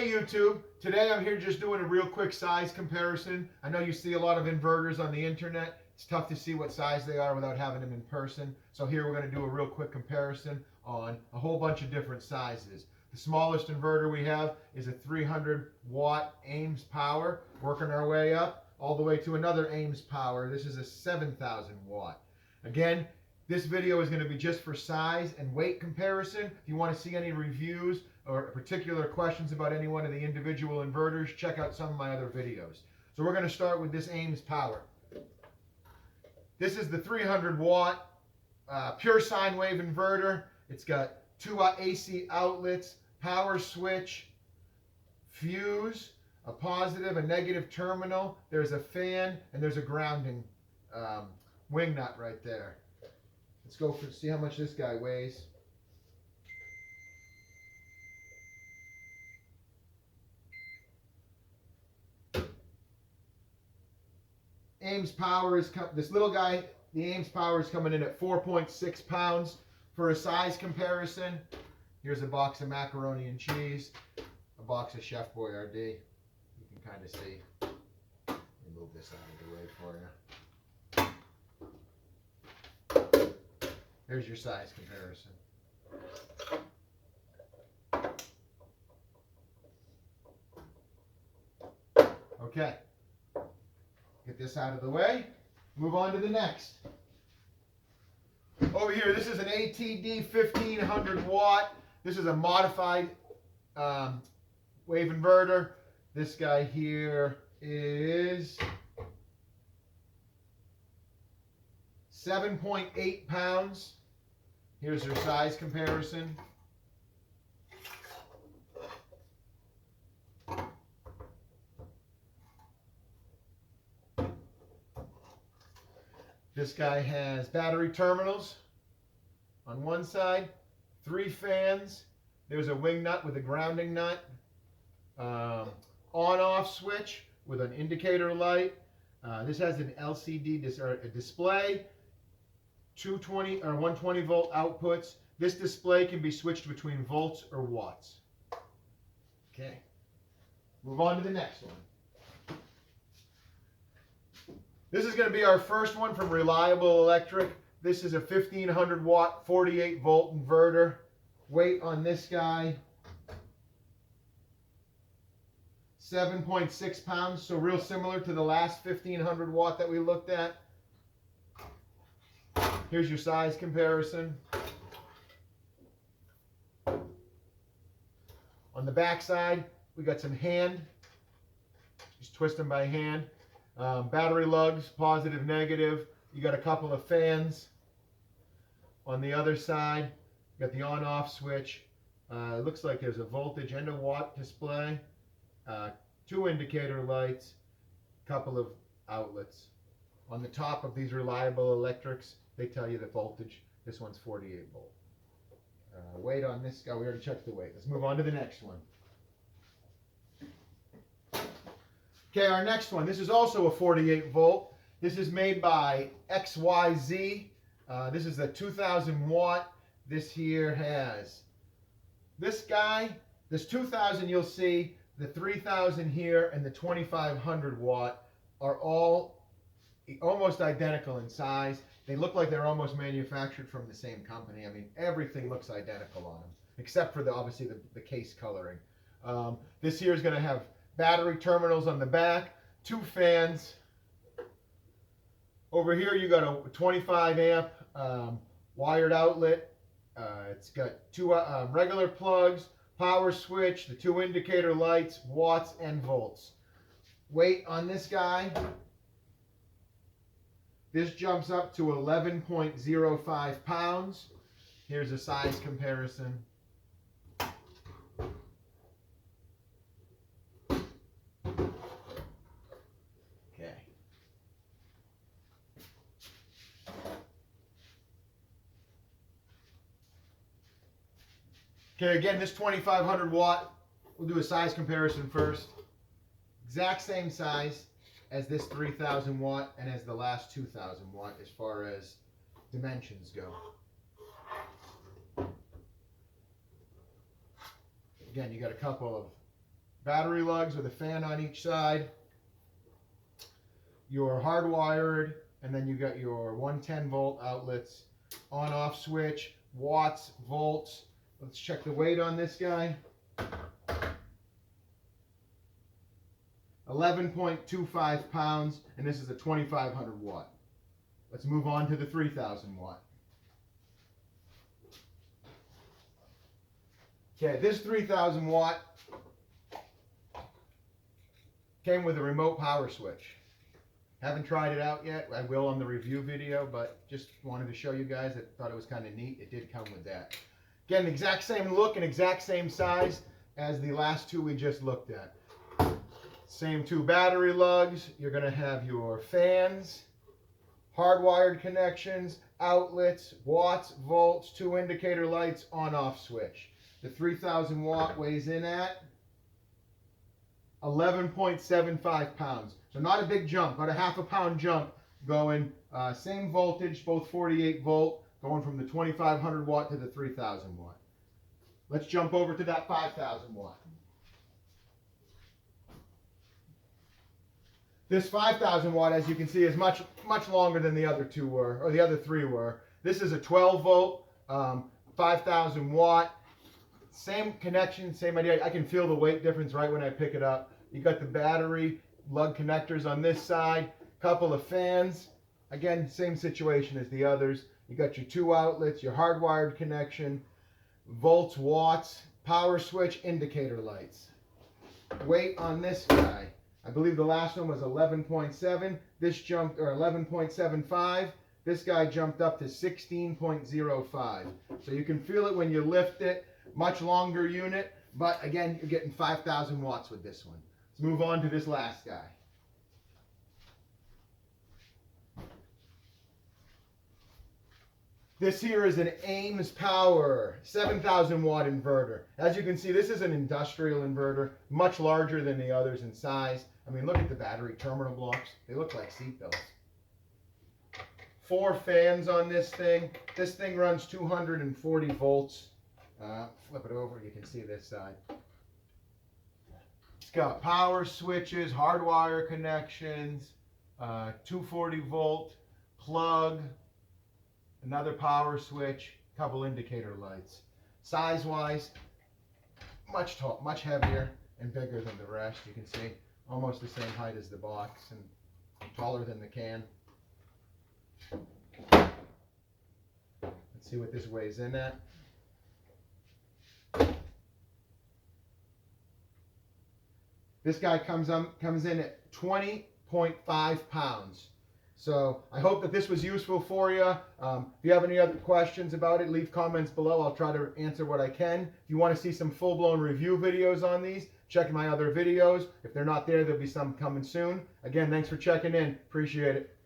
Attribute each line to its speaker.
Speaker 1: Hey YouTube, today I'm here just doing a real quick size comparison. I know you see a lot of inverters on the internet. It's tough to see what size they are without having them in person. So here we're going to do a real quick comparison on a whole bunch of different sizes. The smallest inverter we have is a 300 watt Ames power, working our way up all the way to another Ames power. This is a 7,000 watt. Again, this video is going to be just for size and weight comparison. If you want to see any reviews or particular questions about any one of the individual inverters, check out some of my other videos. So we're going to start with this Ames power. This is the 300 watt pure sine wave inverter. It's got two AC outlets, power switch, fuse, a positive, a negative terminal. There's a fan, and there's a grounding wing nut right there. Let's go see how much this guy weighs. Ames power is this little guy. The Ames power is coming in at 4.6 pounds. For a size comparison, here's a box of macaroni and cheese, a box of Chef Boyardee. You can kind of see. Let me move this out of the way for you. Here's your size comparison. Okay. Get this out of the way. Move on to the next. Over here, this is an ATD 1500 watt. This is a modified wave inverter. This guy here is 7.8 pounds. Here's your size comparison. This guy has battery terminals on one side, 3 fans. There's a wing nut with a grounding nut, on-off switch with an indicator light. This has an LCD display, 220 or 120 volt outputs. This display can be switched between volts or watts. Okay, move on to the next one. This is going to be our first one from Reliable Electric. This is a 1500 watt 48 volt inverter. Weight on this guy, 7.6 pounds, so real similar to the last 1500 watt that we looked at. Here's your size comparison. On the back side, we got some just twist them by hand. Battery lugs, positive, negative. You got a couple of fans. On the other side, you got the on-off switch. It looks like there's a voltage and a watt display. 2 indicator lights, couple of outlets. On the top of these Reliable Electrics, they tell you the voltage. This one's 48 volt. Weight on this guy, we already checked the weight. Let's move on to the next one. Okay, our next one. This is also a 48 volt. This is made by XYZ. This is a 2000 watt. This here has this guy. This 2000 you'll see, the 3000 here and the 2500 watt are all almost identical in size. They look like they're almost manufactured from the same company. I mean, everything looks identical on them, except for obviously the case coloring. This here is going to have battery terminals on the back, 2 fans. Over here you got a 25 amp wired outlet. It's got 2 regular plugs, power switch, the 2 indicator lights, watts and volts. Weight on this guy, this jumps up to 11.05 pounds. Here's a size comparison. Okay, again, this 2500 watt, we'll do a size comparison first. Exact same size as this 3000 watt and as the last 2000 watt as far as dimensions go. Again, you got a couple of battery lugs with a fan on each side, your hardwired, and then you got your 110 volt outlets, on off switch, watts, volts. Let's check the weight on this guy. 11.25 pounds, and this is a 2500 watt. Let's move on to the 3000 watt. Okay, this 3000 watt came with a remote power switch. Haven't tried it out yet. I will on the review video, but just wanted to show you guys. I thought it was kind of neat. It did come with that. Again, exact same look and exact same size as the last two we just looked at. Same two battery lugs. You're going to have your fans, hardwired connections, outlets, watts, volts, two indicator lights, on-off switch. The 3000 watt weighs in at 11.75 pounds. So not a big jump, about a half a pound jump going, same voltage, both 48 volt, going from the 2500 watt to the 3000 watt. Let's jump over to that 5000 watt. This 5000 watt, as you can see, is much longer than the other two were, or the other three were. This is a 12 volt, 5000 watt. Same connection, same idea. I can feel the weight difference right when I pick it up. You got the battery lug connectors on this side, couple of fans. Again, same situation as the others. You got your two outlets, your hardwired connection, volts, watts, power switch, indicator lights. Weight on this guy, I believe the last one was 11.7. This jumped, or 11.75. This guy jumped up to 16.05. So you can feel it when you lift it. Much longer unit, but again, you're getting 5000 watts with this one. Let's move on to this last guy. This here is an Ames Power 7000 watt inverter. As you can see, this is an industrial inverter, much larger than the others in size. I mean, look at the battery terminal blocks. They look like seat belts. 4 fans on this thing. This thing runs 240 volts. Flip it over, you can see this side. It's got power switches, hardwire connections, 240 volt plug, another power switch, couple indicator lights. Size wise, much heavier and bigger than the rest. You can see almost the same height as the box and taller than the can. Let's see what this weighs in at. This guy comes in at 20.5 pounds. So I hope that this was useful for you. If you have any other questions about it, leave comments below. I'll try to answer what I can. If you want to see some full-blown review videos on these, check my other videos. If they're not there, there'll be some coming soon. Again, thanks for checking in. Appreciate it.